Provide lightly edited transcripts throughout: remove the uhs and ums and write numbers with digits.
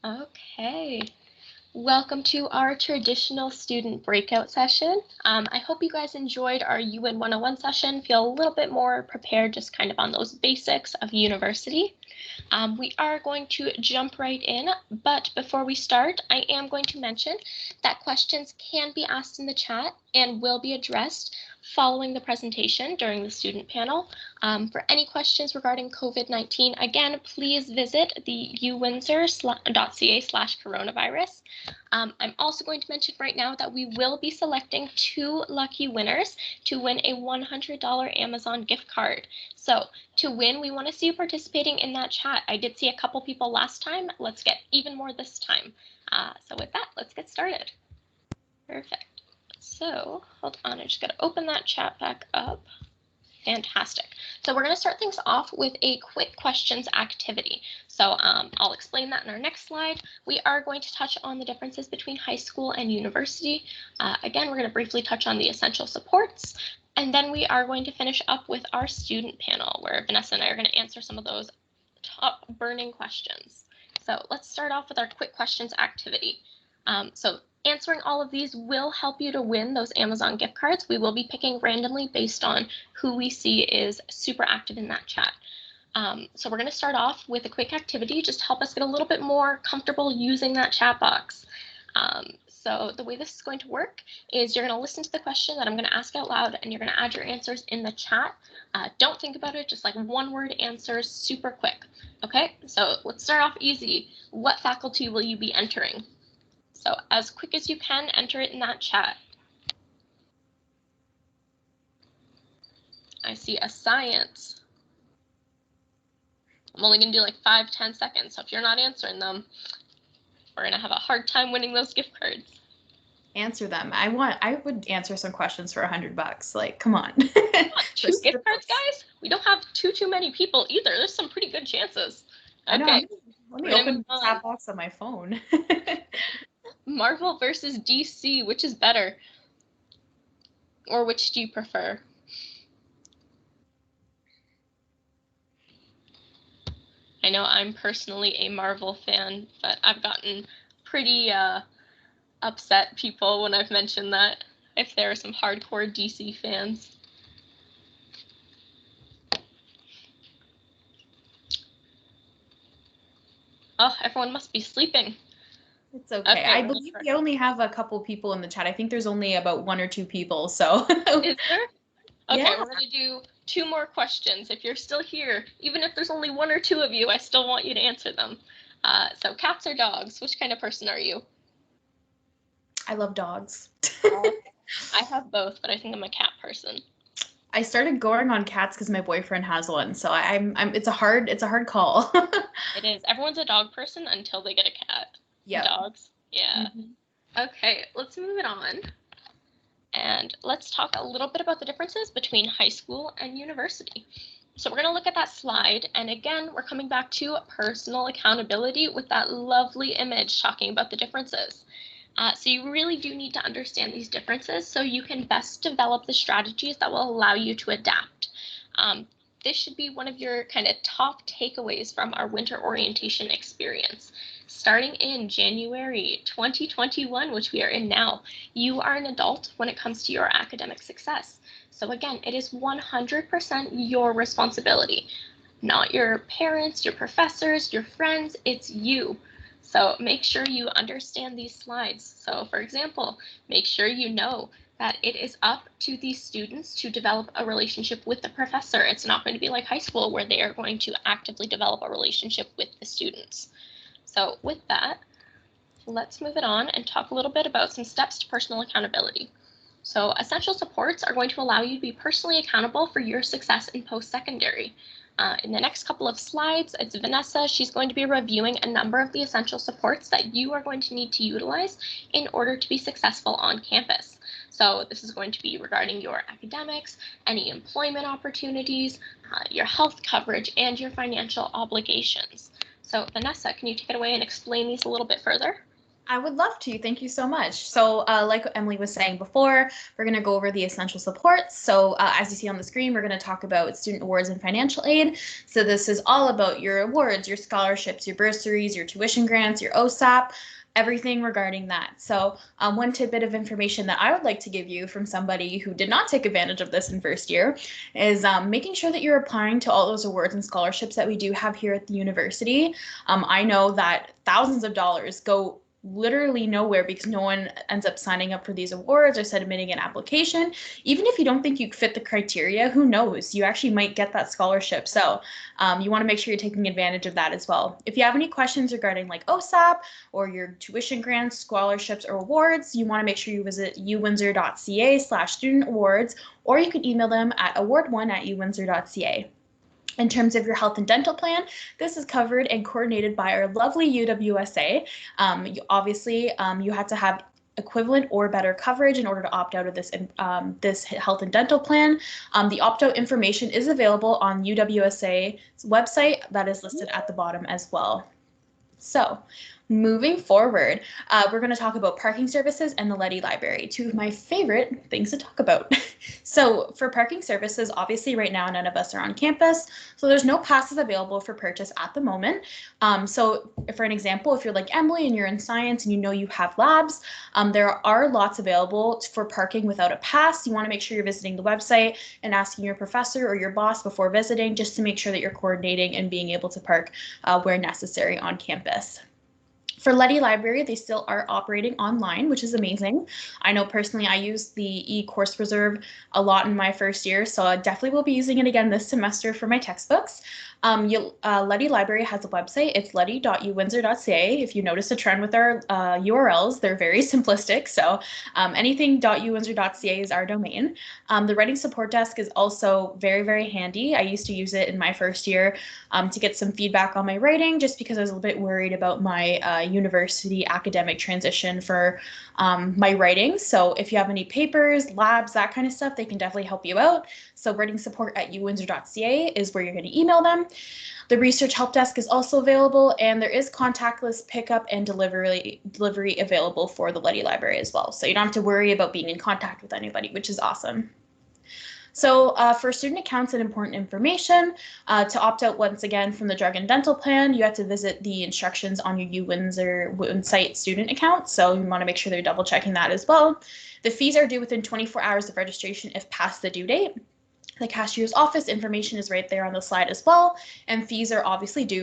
Okay, welcome to our traditional student breakout session. I hope you guys enjoyed our UN 101 session, feel a little bit more prepared just kind of on those basics of university. We are going to jump right in, but before we start, I am going to mention that questions can be asked in the chat and will be addressed following the presentation during the student panel. For any questions regarding COVID-19, again, please visit the uwindsor.ca/coronavirus. I'm also going to mention right now that we will be selecting 2 lucky winners to win a $100 Amazon gift card. So to win, we want to see you participating in that chat. I did see a couple people last time. Let's get even more this time. So with that, let's get started. Perfect. So hold on, I just got to open that chat back up. Fantastic. So we're going to start things off with a quick questions activity. So I'll explain that in our next slide. We are going to touch on the differences between high school and university. Again, we're going to briefly touch on the essential supports. And then we are going to finish up with our student panel where Vanessa and I are going to answer some of those top burning questions. So let's start off with our quick questions activity. So answering all of these will help you to win those Amazon gift cards. We will be picking randomly based on who we see is super active in that chat. So we're going to start off with a quick activity, just help us get a little bit more comfortable using that chat box. So the way this is going to work is you're going to listen to the question that I'm going to ask out loud and you're going to add your answers in the chat. Don't think about it, just like one-word answers, super quick. Okay, so let's start off easy. What faculty will you be entering? So as quick as you can, enter it in that chat. I see a science. I'm only going to do like 5-10 seconds. So if you're not answering them, we're going to have a hard time winning those gift cards. Answer them. I would answer some questions for $100. Like, come on. Choose gift cards, guys. We don't have too many people either. There's some pretty good chances. Okay. I know. Let me open the chat box on my phone. Marvel versus DC, which is better? Or which do you prefer? I know I'm personally a Marvel fan, but I've gotten pretty upset people when I've mentioned that, if there are some hardcore DC fans. Oh, everyone must be sleeping. It's okay. I believe we only have a couple people in the chat. I think there's only about 1 or 2 people, so. Is there? Okay, yeah. We're going to do 2 more questions. If you're still here, even if there's only 1 or 2 of you, I still want you to answer them. So cats or dogs? Which kind of person are you? I love dogs. I have both, but I think I'm a cat person. I started going on cats because my boyfriend has one, so it's a hard call. It is. Everyone's a dog person until they get a cat. Yeah. Dogs. Yeah. Okay, let's move it on. And let's talk a little bit about the differences between high school and university. So we're going to look at that slide. And again, we're coming back to personal accountability with that lovely image talking about the differences. So you really do need to understand these differences so you can best develop the strategies that will allow you to adapt. This should be one of your kind of top takeaways from our winter orientation experience. Starting in January 2021, which we are in now, you are an adult when it comes to your academic success. So again, it is 100% your responsibility, not your parents, your professors, your friends, it's you. So make sure you understand these slides. So for example, make sure you know that it is up to these students to develop a relationship with the professor. It's not going to be like high school where they are going to actively develop a relationship with the students. So with that, let's move it on and talk a little bit about some steps to personal accountability. So essential supports are going to allow you to be personally accountable for your success in post-secondary. In the next couple of slides, it's Vanessa. She's going to be reviewing a number of the essential supports that you are going to need to utilize in order to be successful on campus. So this is going to be regarding your academics, any employment opportunities, your health coverage, and your financial obligations. So Vanessa, can you take it away and explain these a little bit further? I would love to. Thank you so much. So like Emily was saying before, we're going to go over the essential supports. So as you see on the screen, we're going to talk about student awards and financial aid. So this is all about your awards, your scholarships, your bursaries, your tuition grants, your OSAP, everything regarding that. So one tidbit of information that I would like to give you from somebody who did not take advantage of this in first year is making sure that you're applying to all those awards and scholarships that we do have here at the university. I know that thousands of dollars go literally nowhere because no one ends up signing up for these awards or submitting an application. Even if you don't think you fit the criteria, who knows? You actually might get that scholarship. So you want to make sure you're taking advantage of that as well. If you have any questions regarding like OSAP or your tuition grants, scholarships, or awards, you want to make sure you visit uwindsor.ca/student awards, or you can email them at award1@uwindsor.ca. In terms of your health and dental plan, this is covered and coordinated by our lovely UWSA. You have to have equivalent or better coverage in order to opt out of this health and dental plan. The opt-out information is available on UWSA's website that is listed at the bottom as well. So moving forward, we're going to talk about parking services and the Leddy Library, two of my favorite things to talk about. So for parking services, obviously right now none of us are on campus, so there's no passes available for purchase at the moment. So for an example, if you're like Emily and you're in science and you know you have labs, there are lots available for parking without a pass. You want to make sure you're visiting the website and asking your professor or your boss before visiting, just to make sure that you're coordinating and being able to park where necessary on campus. For Leddy Library, they still are operating online, which is amazing. I know personally I used the e-course reserve a lot in my first year, so I definitely will be using it again this semester for my textbooks. Leddy Library has a website. It's leddy.uwindsor.ca. If you notice a trend with our URLs, they're very simplistic. So anything.uwindsor.ca is our domain. The writing support desk is also very, very handy. I used to use it in my first year to get some feedback on my writing, just because I was a little bit worried about my university academic transition for my writing. So if you have any papers, labs, that kind of stuff, they can definitely help you out. So writing support at uwindsor.ca is where you're going to email them. The research help desk is also available, and there is contactless pickup and delivery available for the Leddy Library as well. So you don't have to worry about being in contact with anybody, which is awesome. So for student accounts and important information, to opt out once again from the drug and dental plan, you have to visit the instructions on your UWindsor site student account. So you want to make sure they're double checking that as well. The fees are due within 24 hours of registration if past the due date. The cashier's office information is right there on the slide as well, and fees are obviously due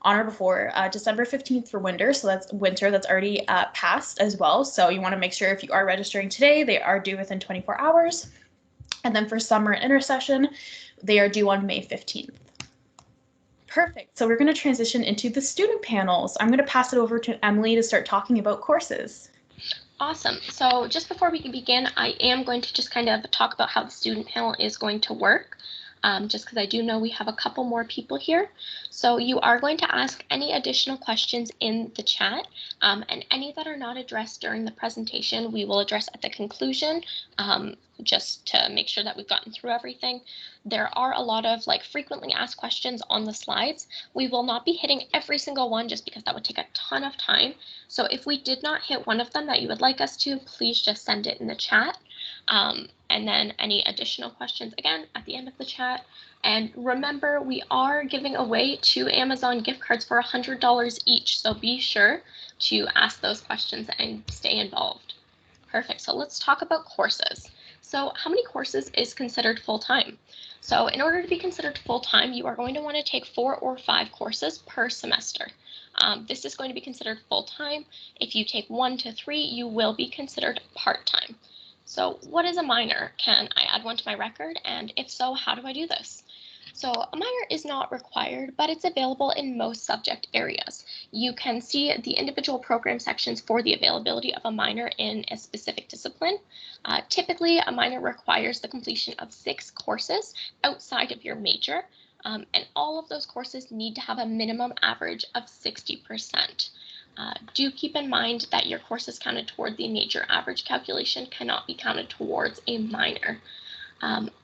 on or before December 15th for winter, so that's already passed as well. So you want to make sure if you are registering today, they are due within 24 hours. And then for summer and intersession, they are due on May 15th. Perfect. So we're going to transition into the student panels. I'm going to pass it over to Emily to start talking about courses. Awesome. So just before we can begin, I am going to just kind of talk about how the student panel is going to work, just because I do know we have a couple more people here. So you are going to ask any additional questions in the chat, and any that are not addressed during the presentation, we will address at the conclusion, just to make sure that we've gotten through everything. There are a lot of frequently asked questions on the slides. We will not be hitting every single one just because that would take a ton of time. So if we did not hit one of them that you would like us to, please just send it in the chat. And then any additional questions, again, at the end of the chat. And remember, we are giving away 2 Amazon gift cards for $100 each. So be sure to ask those questions and stay involved. Perfect. So let's talk about courses. So how many courses is considered full-time? So in order to be considered full-time, you are going to want to take 4 or 5 courses per semester. This is going to be considered full-time. If you take 1 to 3, you will be considered part-time. So what is a minor? Can I add one to my record? And if so, how do I do this? So a minor is not required, but it's available in most subject areas. You can see the individual program sections for the availability of a minor in a specific discipline. Typically, a minor requires the completion of 6 courses outside of your major, and all of those courses need to have a minimum average of 60%. Do keep in mind that your courses counted toward the major average calculation cannot be counted towards a minor.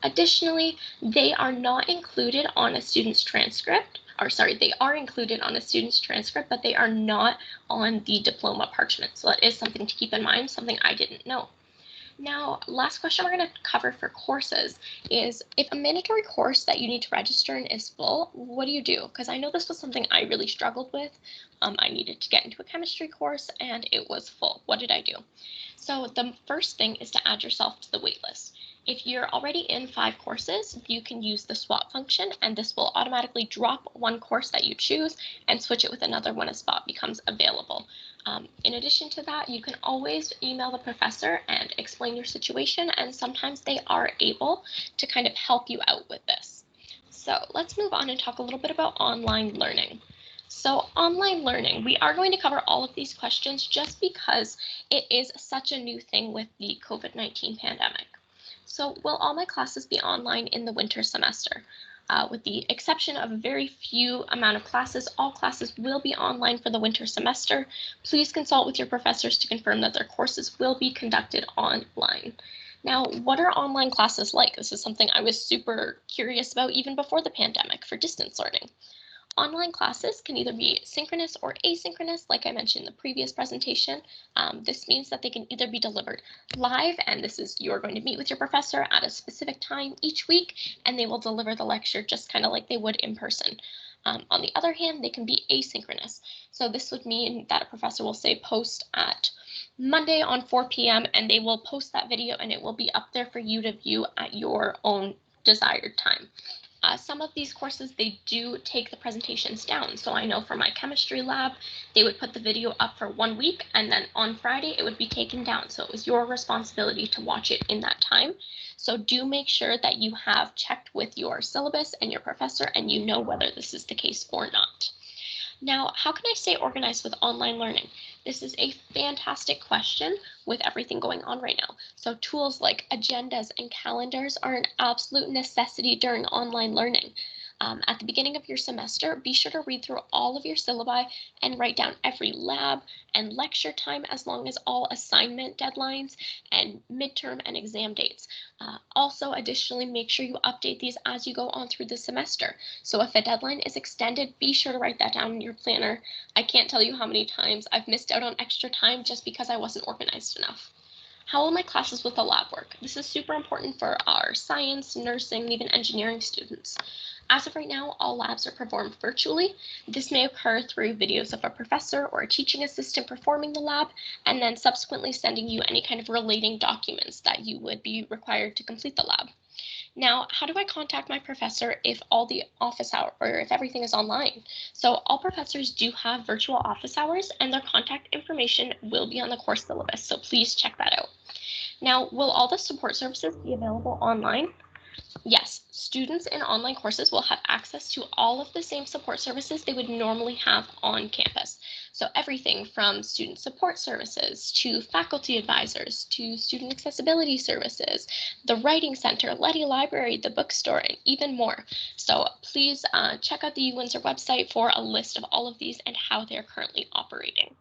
Additionally, they are not included on a student's transcript they are included on a student's transcript, but they are not on the diploma parchment. So that is something to keep in mind, something I didn't know. Now, last question we're going to cover for courses is if a mandatory course that you need to register in is full, what do you do? Because I know this was something I really struggled with. I needed to get into a chemistry course and it was full. What did I do? So the first thing is to add yourself to the waitlist. If you're already in 5 courses, you can use the swap function, and this will automatically drop one course that you choose and switch it with another when a spot becomes available. In addition to that, you can always email the professor and explain your situation, and sometimes they are able to kind of help you out with this. So let's move on and talk a little bit about online learning. So online learning, we are going to cover all of these questions just because it is such a new thing with the COVID-19 pandemic. So will all my classes be online in the winter semester? With the exception of a very few amount of classes, all classes will be online for the winter semester. Please consult with your professors to confirm that their courses will be conducted online. Now, what are online classes like? This is something I was super curious about even before the pandemic for distance learning. Online classes can either be synchronous or asynchronous, like I mentioned in the previous presentation. This means that they can either be delivered live, and this is you're going to meet with your professor at a specific time each week, and they will deliver the lecture just kind of like they would in person. On the other hand, they can be asynchronous. So this would mean that a professor will say post at Monday on 4 p.m. and they will post that video and it will be up there for you to view at your own desired time. Some of these courses, they do take the presentations down. So I know for my chemistry lab, they would put the video up for 1 week and then on Friday it would be taken down. So it was your responsibility to watch it in that time. So do make sure that you have checked with your syllabus and your professor and you know whether this is the case or not. Now, how can I stay organized with online learning? This is a fantastic question with everything going on right now. So tools like agendas and calendars are an absolute necessity during online learning. At the beginning of your semester, be sure to read through all of your syllabi and write down every lab and lecture time, as long as all assignment deadlines and midterm and exam dates. Also, additionally, make sure you update these as you go on through the semester. So if a deadline is extended, be sure to write that down in your planner. I can't tell you how many times I've missed out on extra time just because I wasn't organized enough. How will my classes with the lab work? This is super important for our science, nursing, and even engineering students. As of right now, all labs are performed virtually. This may occur through videos of a professor or a teaching assistant performing the lab, and then subsequently sending you any kind of relating documents that you would be required to complete the lab. Now, how do I contact my professor if all the office hour or if everything is online? So all professors do have virtual office hours and their contact information will be on the course syllabus. So please check that out. Now, will all the support services be available online? Yes, students in online courses will have access to all of the same support services they would normally have on campus. So everything from student support services to faculty advisors to student accessibility services, the writing center, Leddy Library, the bookstore, and even more. So please check out the UWindsor website for a list of all of these and how they're currently operating.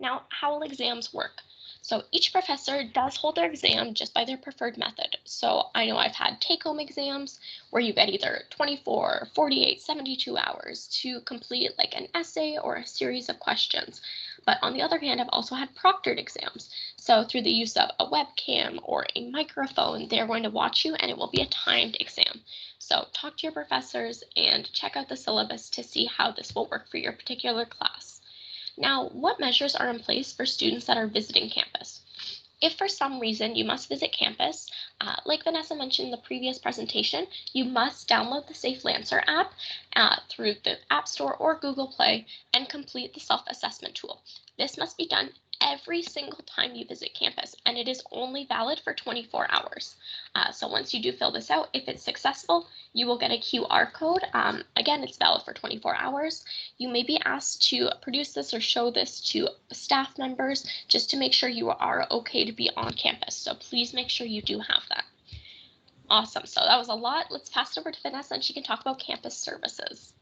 Now, how will exams work? So each professor does hold their exam just by their preferred method. So I know I've had take-home exams where you get either 24, 48, 72 hours to complete like an essay or a series of questions. But on the other hand, I've also had proctored exams. So through the use of a webcam or a microphone, they're going to watch you and it will be a timed exam. So talk to your professors and check out the syllabus to see how this will work for your particular class. Now, what measures are in place for students that are visiting campus? If for some reason you must visit campus, like Vanessa mentioned in the previous presentation, you must download the Safe Lancer app through the App Store or Google Play and complete the self-assessment tool. This must be done every single time you visit campus, and it is only valid for 24 hours. So once you do fill this out, if it's successful, you will get a QR code. Again, it's valid for 24 hours. You may be asked to produce this or show this to staff members just to make sure you are okay to be on campus. So please make sure you do have that. Awesome. So that was a lot. Let's pass it over to Vanessa and she can talk about campus services.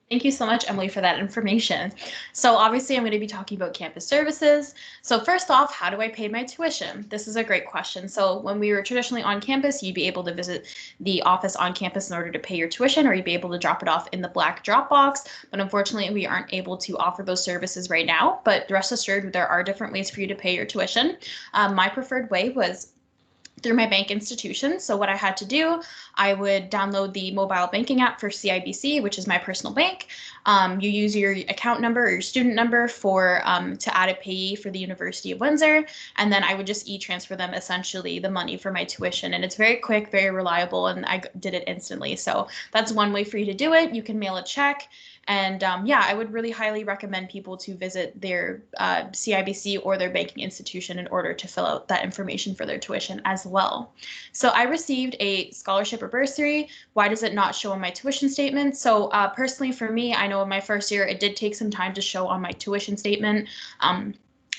Thank you so much, Emily, for that information. So obviously I'm going to be talking about campus services. So first off, how do I pay my tuition? This is a great question. So when we were traditionally on campus, you'd be able to visit the office on campus in order to pay your tuition, or you'd be able to drop it off in the black drop box. But unfortunately, we aren't able to offer those services right now. But rest assured, there are different ways for you to pay your tuition. My preferred way was through my bank institution. So what I had to do, I would download the mobile banking app for CIBC, which is my personal bank. You use your account number or your student number for to add a payee for the University of Windsor, and then I would just e-transfer them essentially the money for my tuition. And it's very quick, very reliable, and I did it instantly. So that's one way for you to do it. You can mail a check. And yeah, I would really highly recommend people to visit their CIBC or their banking institution in order to fill out that information for their tuition as well. So I received a scholarship or bursary. Why does it not show on my tuition statement? So personally for me, I know in my first year, it did take some time to show on my tuition statement.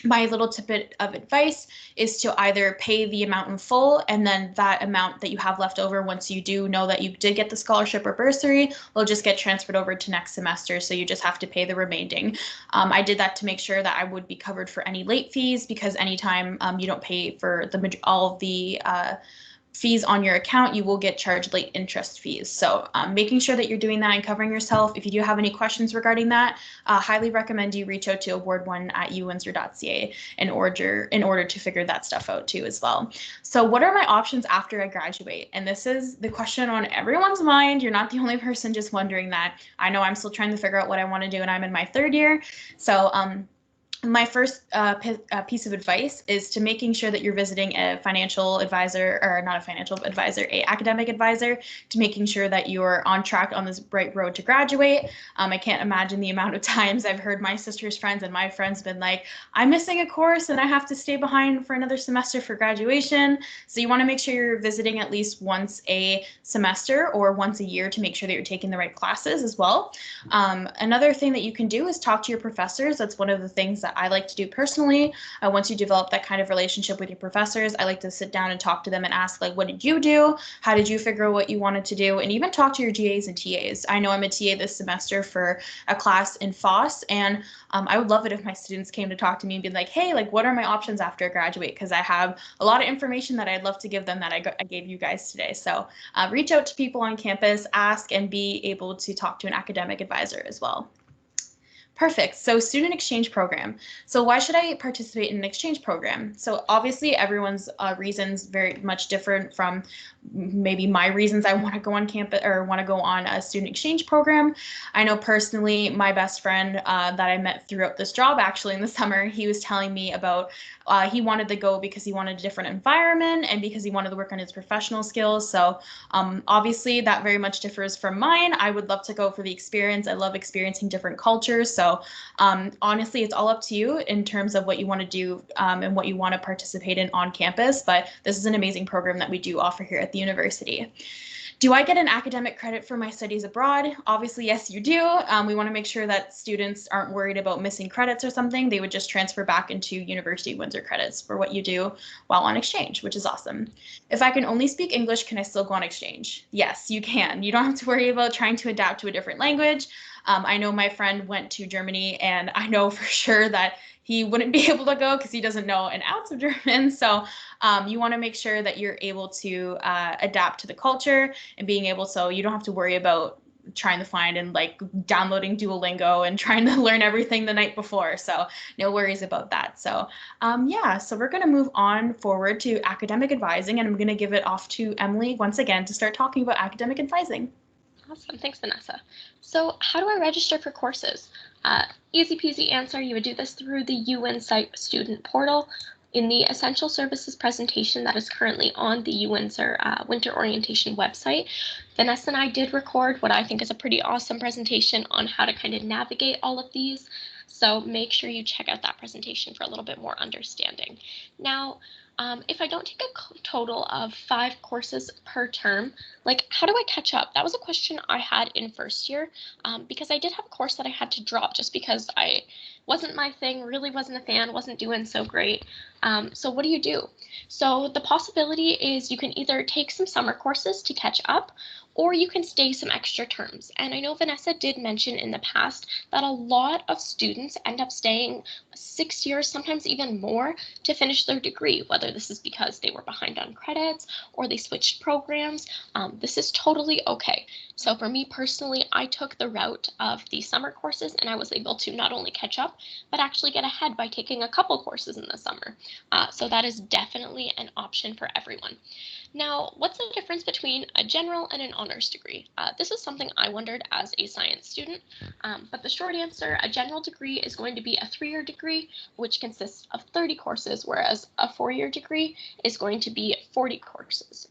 My little tidbit of advice is to either pay the amount in full, and then that amount that you have left over, once you do know that you did get the scholarship or bursary, will just get transferred over to next semester. So you just have to pay the remaining. I did that to make sure that I would be covered for any late fees, because anytime you don't pay for all of the fees on your account, you will get charged late interest fees. So making sure that you're doing that and covering yourself. If you do have any questions regarding that, highly recommend you reach out to award1@uwindsor.ca in order to figure that stuff out too as well. So what are my options after I graduate? And this is the question on everyone's mind. You're not the only person just wondering that. I know I'm still trying to figure out what I want to do, and I'm in my third year. So my first piece of advice is to making sure that you're visiting a financial advisor, or not a financial advisor, a academic advisor, to making sure that you're on track on this bright road to graduate. I can't imagine the amount of times I've heard my sister's friends and my friends been like, I'm missing a course and I have to stay behind for another semester for graduation. So you want to make sure you're visiting at least once a semester or once a year to make sure that you're taking the right classes as well. Another thing that you can do is talk to your professors. That's one of the things that I like to do personally. Once you develop that kind of relationship with your professors, I like to sit down and talk to them and ask, like, what did you do? How did you figure out what you wanted to do? And even talk to your GAs and TAs. I know I'm a TA this semester for a class in FOSS, and I would love it if my students came to talk to me and be like, hey, like, what are my options after I graduate? Because I have a lot of information that I'd love to give them that I gave you guys today. So reach out to people on campus, ask, and be able to talk to an academic advisor as well. Perfect. So student exchange program. So why should I participate in an exchange program? So obviously everyone's reasons very much different from maybe my reasons I want to go on campus or want to go on a student exchange program. I know personally my best friend that I met throughout this job actually in the summer, he was telling me about he wanted to go because he wanted a different environment and because he wanted to work on his professional skills. So obviously that very much differs from mine. I would love to go for the experience. I love experiencing different cultures. So honestly, it's all up to you in terms of what you want to do and what you want to participate in on campus. But this is an amazing program that we do offer here at the university. Do I get an academic credit for my studies abroad? Obviously, yes, you do. We want to make sure that students aren't worried about missing credits or something. They would just transfer back into University of Windsor credits for what you do while on exchange, which is awesome. If I can only speak English, can I still go on exchange? Yes, you can. You don't have to worry about trying to adapt to a different language. I know my friend went to Germany, and I know for sure that he wouldn't be able to go because he doesn't know an ounce of German. So you want to make sure that you're able to adapt to the culture and being able, so you don't have to worry about trying to find and like downloading Duolingo and trying to learn everything the night before. So no worries about that. So yeah, so we're going to move on forward to academic advising, and I'm going to give it off to Emily once again to start talking about academic advising. Awesome. Thanks, Vanessa. So how do I register for courses? Easy peasy answer. You would do this through the UWindsite student portal. In the Essential Services presentation that is currently on the UWindsor Winter Orientation website, Vanessa and I did record what I think is a pretty awesome presentation on how to kind of navigate all of these. So make sure you check out that presentation for a little bit more understanding. Now, If I don't take a total of 5 courses per term, like how do I catch up? That was a question I had in first year because I did have a course that I had to drop just because I wasn't my thing, really wasn't a fan, wasn't doing so great. So what do you do? So the possibility is you can either take some summer courses to catch up, or you can stay some extra terms. And I know Vanessa did mention in the past that a lot of students end up staying 6 years, sometimes even more, to finish their degree, whether this is because they were behind on credits or they switched programs. This is totally okay. So for me personally, I took the route of the summer courses and I was able to not only catch up, but actually get ahead by taking a couple courses in the summer. So that is definitely an option for everyone. Now, what's the difference between a general and an honors degree? This is something I wondered as a science student, but the short answer, a general degree is going to be a 3-year degree, which consists of 30 courses, whereas a 4-year degree is going to be 40 courses.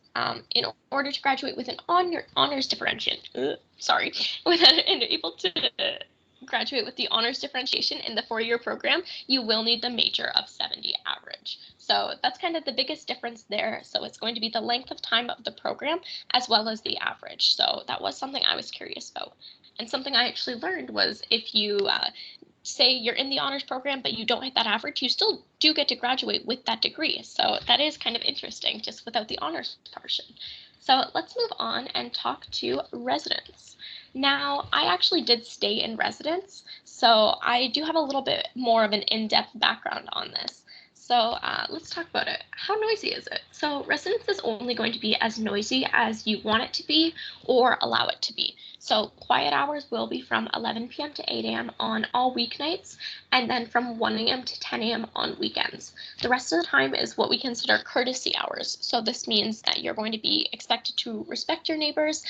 In order to graduate with an honors differentiation, and able to graduate with the honors differentiation in the 4-year program, you will need the major of 70 average. So that's kind of the biggest difference there. So it's going to be the length of time of the program as well as the average. So that was something I was curious about. And something I actually learned was if you say you're in the honors program, but you don't hit that average, you still do get to graduate with that degree. So that is kind of interesting, just without the honors portion. So let's move on and talk to residence. Now, I actually did stay in residence, so I do have a little bit more of an in-depth background on this. So let's talk about it. How noisy is it? So residence is only going to be as noisy as you want it to be or allow it to be. So quiet hours will be from 11 p.m. to 8 a.m. on all weeknights, and then from 1 a.m. to 10 a.m. on weekends. The rest of the time is what we consider courtesy hours. So this means that you're going to be expected to respect your neighbors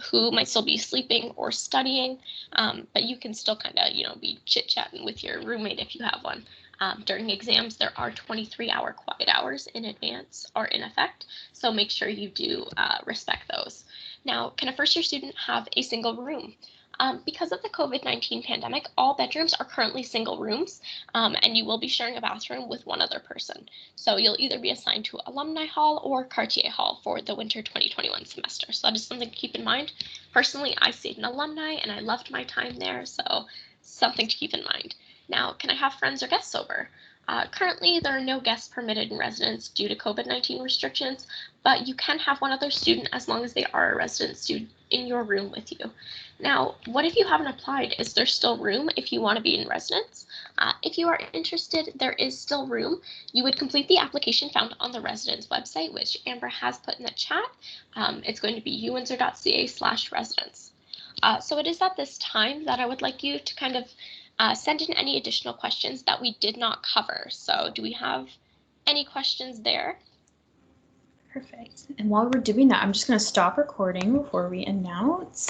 who might still be sleeping or studying, but you can still kind of, be chit-chatting with your roommate if you have one. During exams, there are 23-hour quiet hours in advance or in effect, so make sure you do respect those. Now, can a first-year student have a single room? Because of the COVID-19 pandemic, all bedrooms are currently single rooms, and you will be sharing a bathroom with one other person. So you'll either be assigned to Alumni Hall or Cartier Hall for the winter 2021 semester. So that is something to keep in mind. Personally, I stayed in Alumni, and I loved my time there, so something to keep in mind. Now, can I have friends or guests over? Currently, there are no guests permitted in residence due to COVID-19 restrictions, but you can have one other student as long as they are a resident student in your room with you. Now, what if you haven't applied? Is there still room if you want to be in residence? If you are interested, there is still room. You would complete the application found on the residence website, which Amber has put in the chat. It's going to be uwindsor.ca/residence. So it is at this time that I would like you to kind of send in any additional questions that we did not cover. So do we have any questions there? Perfect. And while we're doing that, I'm just going to stop recording before we announce.